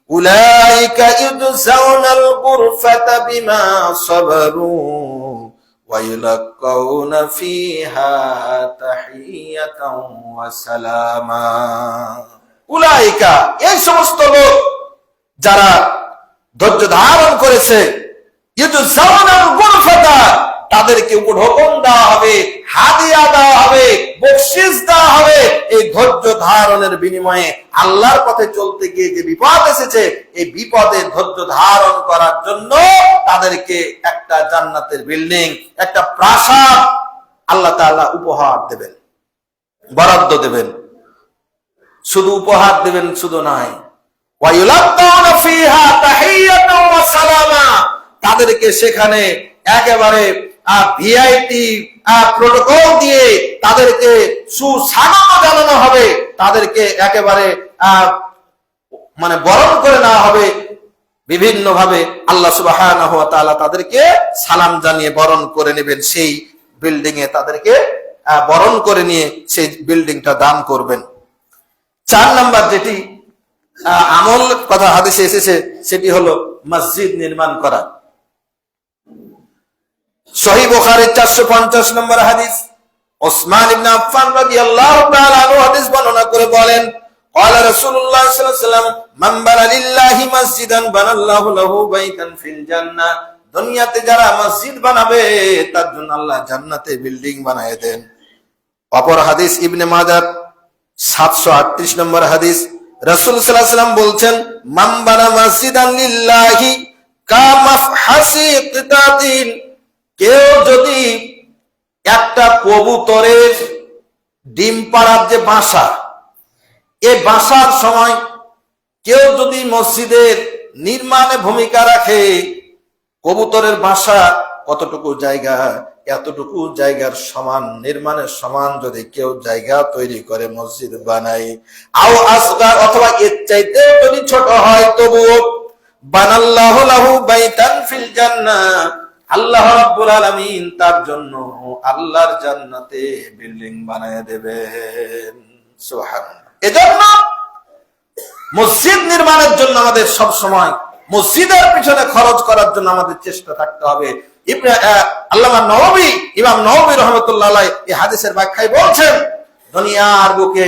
উলাইকা ইউজজাউনাল গুরফাতা বিমা সাবারু ওয়া ইউলাক্কাউনা ফিহা তাহিয়াতাও ওয়া সালামা। উলাইকা, এই সমস্ত লোক যারা ধৈর্য ধারণ করেছে, ইউজজাউনাল গুরফাতা, তাদেরকে উপঢৌকন দেওয়া হবে, হাদিয়া দেওয়া হবে, বকশিশ দেওয়া হবে। এই ধৈর্য ধারণের বিনিময়ে আল্লাহর পথে চলতে গিয়ে যে বিপদ এসেছে, এই বিপদে ধৈর্য ধারণ করার জন্য তাদেরকে একটা জান্নাতের বিল্ডিং, একটা প্রাসাদ আল্লাহ তাআলা উপহার দেবেন, বরাদ্দ দেবেন। শুধু উপহার দেবেন শুধু নয়, ওয়া ইউলাক্কাউনা ফিহা তাহিয়াতাও ওয়া সালামা, তাদেরকে সেখানে একেবারে ভিআইপি প্রোটোকল দিয়ে তাদেরকে সুস্বাগত জানানো হবে, তাদেরকে একেবারে মানে বরণ করে নেওয়া হবে বিভিন্ন ভাবে। আল্লাহ সুবহানাহু ওয়া তাআলা তাদেরকে সালাম জানিয়ে বরণ করে নেবেন, সেই বিল্ডিং এ তাদেরকে বরণ করে নিয়ে সেই বিল্ডিংটা দান করবেন। ৪ নাম্বার যেটি আমল কথা হাদিসে এসেছে, সেটি হলো মসজিদ নির্মাণ করা। সহিহ বুখারীর ৪৫০ নম্বর হাদিস, ওসমান ইবনে আফফান রাদিয়াল্লাহু তাআলা আনহু হাদিস বর্ণনা করে বলেন, ক্বালা রাসূলুল্লাহ সাল্লাল্লাহু আলাইহি ওয়াসাল্লাম, মান বানা লিল্লাহি মসজিদান বানাল্লাহু লাহু বাইতান ফিল জান্নাহ। দুনিয়াতে যারা মসজিদ বানাবে, তার জন্য আল্লাহ জান্নাতে বিল্ডিং বানায় দেন। অপর হাদিস ইবনে মাজাহ ৭৩৮ নম্বর হাদিস, রাসূল সাল্লাল্লাহু আলাইহি ওয়াসাল্লাম বলছেন, মান বানা মসজিদান লিল্লাহি কামাফহাসি কিতাতিন, কেউ যদি একটা কবুতরের ডিম পাড়ার যে বাসা, এই বাসার সময় কেউ যদি মসজিদের নির্মাণে ভূমিকা রাখে, কবুতরের বাসা কতটুকু জায়গা, এতটুকু জায়গার সমান, নির্মাণের সমান যদি কেউ জায়গা তৈরি করে মসজিদ বানাই, আও আসগার, অথবা এর চাইতে যদি ছোট হয়, তবুও বানাল্লাহু লাহু বাইতান ফিল জান্নাহ, আল্লাহ রাব্বুল আলামিন তার জন্য আল্লাহর জান্নাতে বিল্ডিং বানায় দেবেন। সুবহানাল্লাহ। এজন্য মসজিদ নির্মাণের জন্য আমাদের সব সময় মসজিদের পিছনে খরচ করার জন্য আমাদের চেষ্টা থাকতে হবে। আল্লামা নববী, ইমাম নববী রাহমাতুল্লাহ আলাইহি এই হাদিসের ব্যাখ্যায় বলছেন, দুনিয়ার বুকে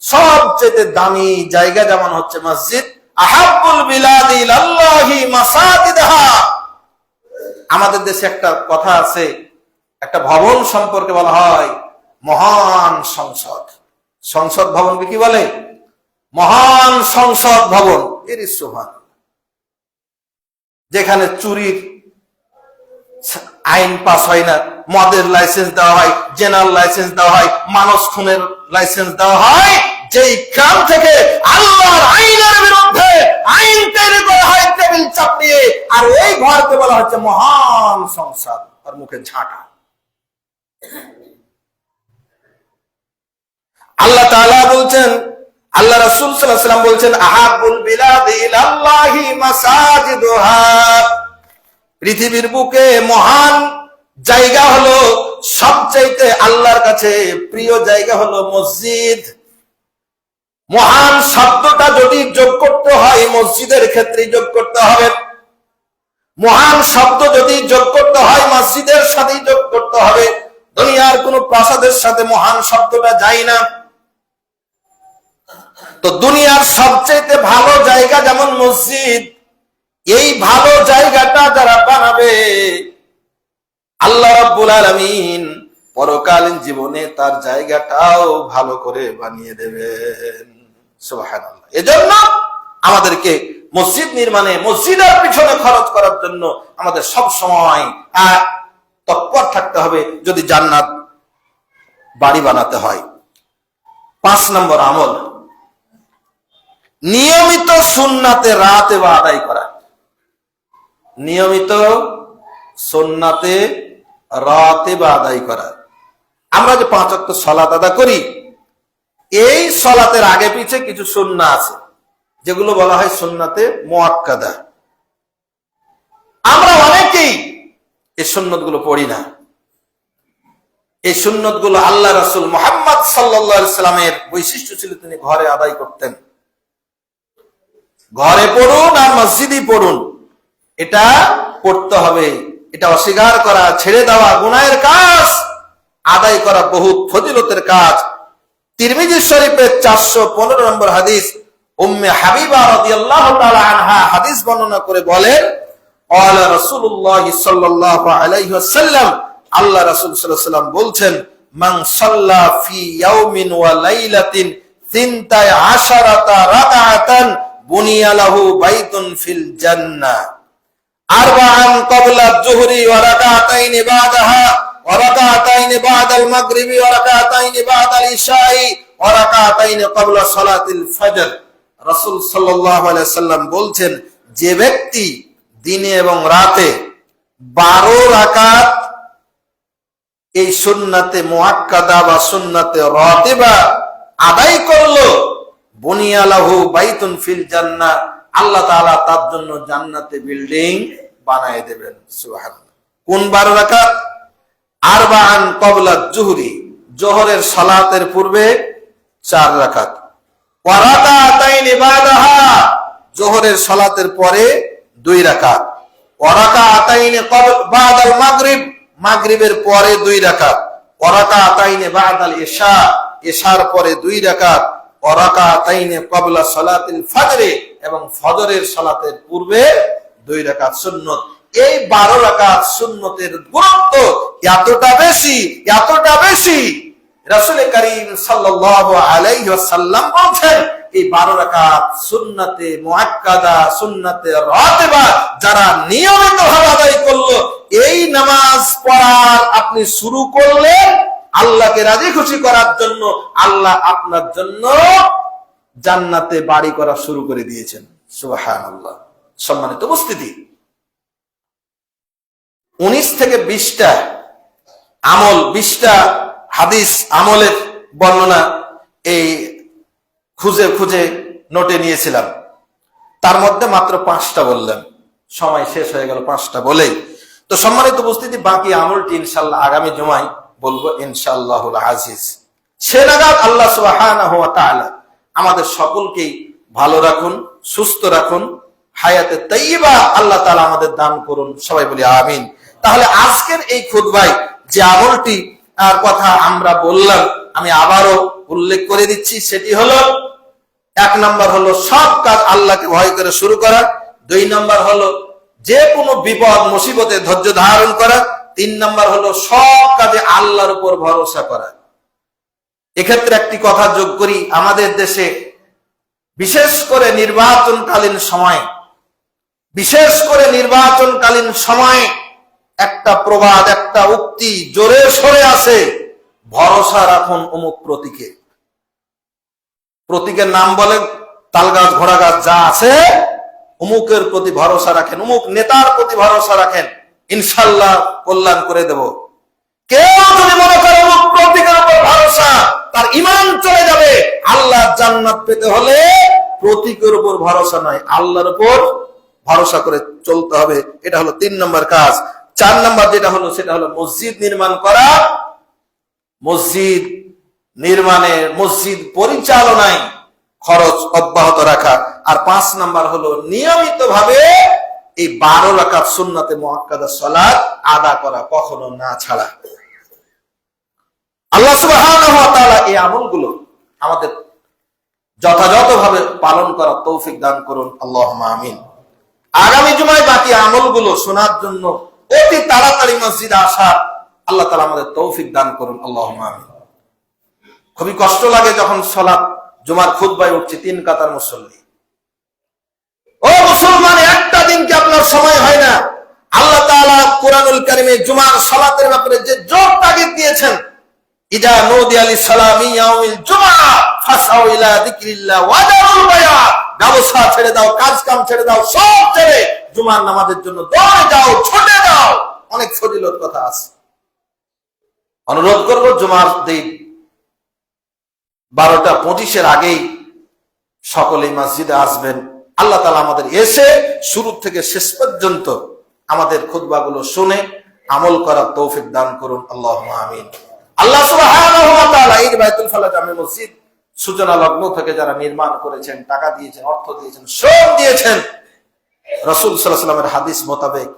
সবচেয়ে দামি জায়গা যেমন হচ্ছে মসজিদ, আহাব্বুল বিলাদি ইলাল্লাহি মাসাজিদহা। আমাদের দেশে একটা কথা আছে, একটা ভবন সম্পর্কে বলা হয় মহান সংসদ। সংসদ ভবনকে কি বলে? মহান সংসদ ভবন। এর সুবহান, যেখানে চুরির আইন পাস হয় না, মদের লাইসেন্স দেওয়া হয়, জেনারেল লাইসেন্স দেওয়া হয়, মানুষ খুনের লাইসেন্স দেওয়া হয়, যেই গ্রাম থেকে আল্লাহর আইনের বিরুদ্ধে আইন তৈরি করা হয় টেবিল চাপিয়ে, আর ওই ঘরকে বলা হচ্ছে মহান সংসদ। আর মুখে ঝাঁটা। আল্লাহ তাআলা বলছেন, আল্লাহ রাসূল সাল্লাল্লাহু আলাইহি ওয়াসাল্লাম বলছেন, আহাবুল বিলাদি ইলাল্লাহি মাসাজিদুহা, পৃথিবীর বুকে মহান জায়গা হলো, সবচাইতে আল্লাহর কাছে প্রিয় জায়গা হলো মসজিদ। মহান শব্দটা যদি যোগ করতে হয়, মসজিদের ক্ষেত্রে যোগ করতে হবে। মহান শব্দ যদি যোগ করতে হয়, মসজিদের সাথে যোগ করতে হবে। দুনিয়ার কোন প্রাসাদের সাথে মহান শব্দটা যায় না। তো দুনিয়ার সবচেয়ে ভালো জায়গা যেমন মসজিদ, এই ভালো জায়গাটা যারা বানাবে, আল্লাহ রব্বুল আলামিন পরকালীন জীবনে তার জায়গাটাও ভালো করে বানিয়ে দেবেন। সুবহানাল্লাহ। এজন্য আমাদেরকে মসজিদ নির্মাণে, মসজিদের পিছনে খরচ করার জন্য আমাদের সব সময় তৎপর থাকতে হবে, যদি জান্নাত বাড়ি বানাতে হয়। 5 নম্বর আমল, নিয়মিত সুন্নাতে রাতে বা আদায় করা। নিয়মিত সুন্নাতে রাতে বা আদায় করা। আমরা যে 5 ওয়াক্ত সালাত আদা করি, এই সালাতের আগে পিছে কিছু সুন্নাহ আছে যেগুলো বলা হয় সুন্নাতে মুআক্কাদা। আমরা অনেকেই এই সুন্নতগুলো পড়ি না। এই সুন্নতগুলো আল্লাহ রাসূল মুহাম্মদ সাল্লাল্লাহু আলাইহি সাল্লামের বৈশিষ্ট্য ছিল, তিনি ঘরে আদায় করতেন। ঘরে পড়ুন আর মসজিদে পড়ুন, এটা পড়তে হবে। এটা অস্বীকার করা, ছেড়ে দেওয়া গুনাহের কাজ, আদায় করা বহুত ফজিলতের কাজ। তিরমিজি শরীফের 415 নম্বর হাদিস, উম্মে হাবিবা রাদিয়াল্লাহু তাআলা আনহা হাদিস বর্ণনা করে বলেন, ক্বালা রাসূলুল্লাহ সাল্লাল্লাহু আলাইহি ওয়াসাল্লাম, আল্লাহ রাসূল সাল্লাল্লাহু আলাইহি ওয়াসাল্লাম বলছেন, মান সাল্লা ফি ইয়াউমিন ওয়া লাইলাতিন 12 রাকাআতান বুনিয়া লাহু বাইতুন ফিল জান্নাহ, আরবাআন ক্বাবলা যুহরি ওয়া রাকাআতাইন বা'দাহা ওয়া রাকাআতাইন বা'দাল মাগরিবি ওয়া রাকাআতাইন বা'দাল ইশাই ওয়া রাকাআতাইন ক্বাবলা সালাতিল ফজর। রাসূল সাল্লাল্লাহু আলাইহি ওয়াসাল্লাম বলছেন, যে ব্যক্তি দিনে এবং রাতে 12 রাকাত এই সুন্নাতে মুআক্কাদা বা সুন্নাতে রাতিবা আদায় করলো, বুনিয়া লাহু বাইতুন ফিল জান্নাহ, আল্লাহ তাআলা তার জন্য জান্নাতে বিল্ডিং বানায় দেবেন। সুবহানাল্লাহ। কোন 12 রাকাত? আরবাআন ক্বাবলা যুহরি, যোহরের সালাতের পূর্বে 4 রাকাত, ওয়া রাকাআতাইন বা'দাহা, যোহরের সালাতের পরে 2 রাকাত, ওয়া রাকাআতাইন বা'দাল মাগরিব, মাগরিবের পরে 2 রাকাত, ওয়া রাকাআতাইন বা'দাল ইশা, ইশার পরে 2 রাকাত, ওয়া রাকাআতাইন ক্বাবলা সালাতিল ফজর, এবং ফজরের সালাতের পূর্বে 2 রাকাত সুন্নত। এই 12 রাকাত সুন্নতের গুরুত্ব এতটা বেশি, এতটা বেশি, রাসূল করিম সাল্লাল্লাহু আলাইহি ওয়াসাল্লাম বলেন, এই 12 রাকাত সুন্নাতে মুআক্কাদা, সুন্নাতে রাতিবা যারা নিয়মিতভাবে আদায় করলো, এই নামাজ পড়ার আপনি শুরু করলেন আল্লাহকে রাজি খুশি করার জন্য, আল্লাহ আপনার জন্য জান্নাতে বাড়ি করা শুরু করে দিয়েছেন। সুবহানাল্লাহ। সম্মানিত উপস্থিতি, 19 থেকে 20টা আমল, 20টা হাদিস আমলের বর্ণনা এই খুঁজে খুঁজে নোটে নিয়েছিলাম। তার মধ্যে মাত্র 5টা বললাম, সময় শেষ হয়ে গেল 5টা বলেই। তো সম্মানিত উপস্থিতি, বাকি আমলটি ইনশাআল্লাহ আগামী জুমায় বলবো ইনশাআল্লাহুল আজিজ। সে নাগাদ আল্লাহ সুবহানাহু ওয়া তাআলা আমাদের সকলকেই ভালো রাখুন, সুস্থ রাখুন, হায়াতে তাইয়্যিবা আল্লাহ তাআলা আমাদের দান করুন। সবাই বলি আমিন। তাহলে আজকের এই খুতবায় যে আমলটি আর কথা আমরা বললাম, আমি আবারও উল্লেখ করে দিচ্ছি। সেটি হলো, 1 নম্বর হলো সব কাজ আল্লাহকে ভয় করে শুরু করা। 2 নম্বর হলো যে কোনো বিপদ মুসিবতে ধৈর্য ধারণ করা। 3 নম্বর হলো সব কাজে আল্লাহর উপর ভরসা করা। এক্ষেত্রে একটি কথা যোগ করি, আমাদের দেশে বিশেষ করে নির্বাচনকালীন সময় একটা প্রবাদ, একটা উক্তি জোরে সরে আসে, ভরসা রাখুন অমুক প্রতীকে। প্রতীকের নাম বলে তাল গাছ, ঘোড়া গাছ, যা আছে, অমুকের প্রতি ভরসা রাখেন, অমুক নেতার প্রতি ভরসা রাখেন, ইনশাআল্লাহ কল্যাণ করে দেব। কেউ যদি মনে করে অমুক প্রতীকের উপর ভরসা, তার ঈমান চলে যাবে। আল্লাহ জান্নাত পেতে হলে প্রতীকের উপর ভরসা নয়, আল্লাহর উপর ভরসা করে চলতে হবে। এটা হলো 3 নম্বর কাজ। 4 নম্বর যেটা হলো, সেটা হলো মসজিদ নির্মাণ করা, মসজিদ নির্মাণে, মসজিদ পরিচালনায় খরচ অব্যাহত রাখা। আর 5 নম্বর হলো নিয়মিতভাবে এই 12 রাকাত সুন্নাতে মুআক্কাদা সালাত আদা করা, কখনো না ছাড়া। আল্লাহ সুবহানাহু ওয়া তাআলা এই আমলগুলো আমাদের যথাযথভাবে পালন করার তৌফিক দান করুন। আল্লাহুম্মা আমিন। আগামী জুমায় বাকি আমলগুলো শোনার জন্য অতি তাড়াতাড়ি মসজিদে আসার আল্লাহ তাআলা আমাদের তৌফিক দান করুন, আল্লাহুম্মা আমিন। খুবই কষ্ট লাগে যখন সালাত জুমার খুতবায় উঠছি, 3 কাতার মুসল্লি। ও মুসলমান, একটা দিন কি আপনার সময় হয় না? আল্লাহ তাআলা কোরআনুল কারীমে জুমার সালাতের ব্যাপারে যে জোর তাগিদ দিয়েছেন, ইদা নুদিয়া লিস-সালামি ইয়াউমিল জুমআহ ফাসাউ ইলা যিকরিল্লাহ ওয়া দারুল বায়া, ব্যবসা ছেড়ে দাও, কাজ কাম ছেড়ে দাও, সব ছেড়ে জুমার নামাজের জন্য দৌড়ে যাও, ছুটে যাও। অনেক ফজিলত কথা আছে। অনুরোধ করব জুমার দিন 12:25 আগেই সকলেই মসজিদে আসবেন। আল্লাহ তাআলা আমাদের এসে শুরু থেকে শেষ পর্যন্ত আমাদের খুতবাগুলো শুনে আমল করার তৌফিক দান করুন, আল্লাহুম্মা আমিন। আল্লাহ সুবহানাহু ওয়া তাআলা এই বাইতুল ফালাহ জামে মসজিদ সূচনা লগ্ন থেকে যারা নির্মাণ করেছেন, টাকা দিয়েছেন, অর্থ দিয়েছেন, সব দিয়েছেন, রাসূল সাল্লাল্লাহু আলাইহি ওয়াসাল্লামের হাদিস মোতাবেক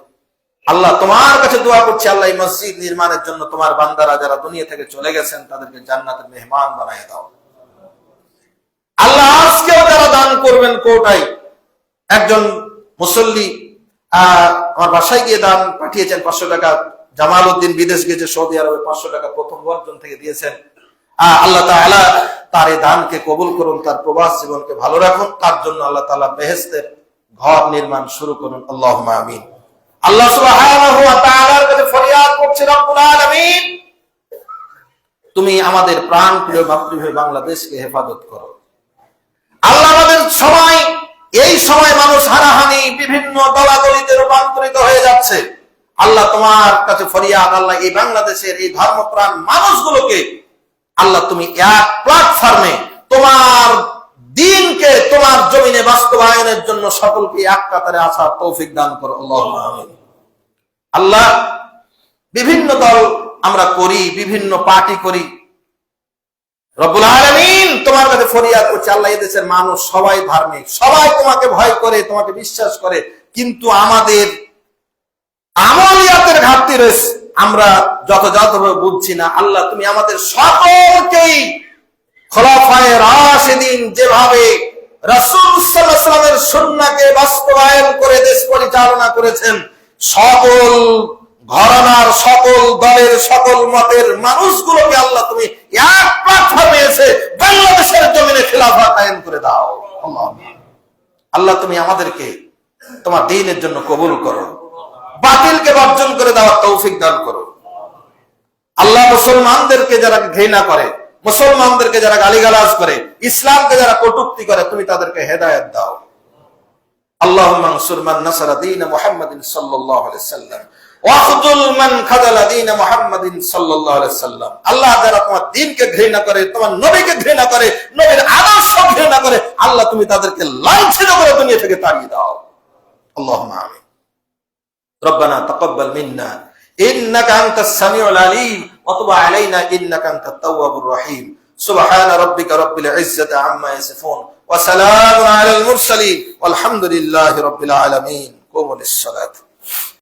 আল্লাহ তোমার কাছে দোয়া করছি, আল্লাহ এই মসজিদ নির্মাণের জন্য তোমার বান্দারা যারা দুনিয়া থেকে চলে গেছেন তাদেরকে জান্নাতের মেহমান বানায় দাও। আল্লাহ আজকেও যারা দান করবেন কোটাই, একজন মুসল্লি আমার বাসায় গিয়ে দান পাঠিয়েছেন 500 টাকা। জামাল উদ্দিন বিদেশ গিয়েছে সৌদি আরবে, 500 টাকা প্রথম বর্জন থেকে দিয়েছেন। আল্লাহ তাআলা তার এই দানকে কবুল করুন, তার প্রবাস জীবনকে ভালো রাখুন, তার জন্য আল্লাহ তাআলা বেহেশতের ঘর নির্মাণ শুরু করুন, আল্লাহুম্মা আমিন। আল্লাহ সুবহানাহু ওয়া তাআলার কাছে ফরিয়াদ করছি, রব্বুল আলামিন তুমি আমাদের প্রাণ প্রিয় মাতৃভূমি বাংলাদেশকে হেফাজত করো। আল্লাহ আমাদের সময়, এই সময় মানুষ হানাহানি বিভিন্ন দলাদলিতে রূপান্তরিত হয়ে যাচ্ছে। আল্লাহ তোমার কাছে ফরিয়াদ, আল্লাহ এই বাংলাদেশের এই ধর্মপ্রাণ মানুষগুলোকে আল্লাহ তুমি এক প্ল্যাটফর্মে তোমার দ্বীনকে তোমার জমিনে বাস্তবায়নের জন্য সকলকে এক কাতারে আসার তৌফিক দান করো, আল্লাহুম্মা আমিন। আল্লাহ বিভিন্ন দল আমরা করি, বিভিন্ন পার্টি করি, রব্বুল আলামিন তোমার কাছে ফরিয়াদ করছি, আল্লাহ এই দেশের মানুষ সবাই ধার্মিক, সবাই তোমাকে ভয় করে, তোমাকে বিশ্বাস করে, কিন্তু আমাদের আমলিয়াতের ঘাটতি রয়েছে, আমরা যথাযথভাবে বুঝছি না। আল্লাহ তুমি আমাদের সকলকেই খোলাফায়ে রাশিদিন যেভাবে রাসূল সাল্লাল্লাহু আলাইহি ওয়াসাল্লামের সুন্নাহকে বাস্তবায়ন করে দেশ পরিচালনা করেছেন, সকল ঘরানার, সকল দলের, সকল মতের মানুষগুলোকে আল্লাহ তুমি এক প্ল্যাটফর্মে এসে বাংলাদেশের জমিনে খেলাফত কায়েম করে দাও। আল্লাহ তুমি আমাদেরকে তোমার দ্বীনের জন্য কবুল করো, বাতিলকে বর্জন করে দেওয়ার তৌফিক দান করো। আল্লাহ মুসলমানদেরকে যারা ঘৃণা করে, মুসলমানদেরকে যারা গালিগালাজ করে, ইসলামকে যারা কটূক্তি করে, তুমি তাদেরকে হেদায়েত দাও। আল্লাহুম্মা আনসুর মান নাসারা দীন মুহাম্মাদিন সাল্লাল্লাহু আলাইহি ওয়াসাল্লাম ওয়া খুযুল মান খাযালা দীন মুহাম্মাদিন সাল্লাল্লাহু আলাইহি ওয়াসাল্লাম। আল্লাহ যারা তোমার দ্বীনকে ঘৃণা করে, তোমার নবীকে ঘৃণা করে, নবীর আদর্শ ঘৃণা করে, আল্লাহ তুমি তাদেরকে লাঞ্ছিত করে দুনিয়া থেকে তাড়িয়ে দাও, আল্লাহুম্মা আমিন। ربنا تقبل منا إنك أنت السميع العليم وتب علينا إنك أنت التواب الرحيم سبحان ربك رب العزة عما يصفون وسلام على المرسلين والحمد لله رب العالمين قوموا للصلاة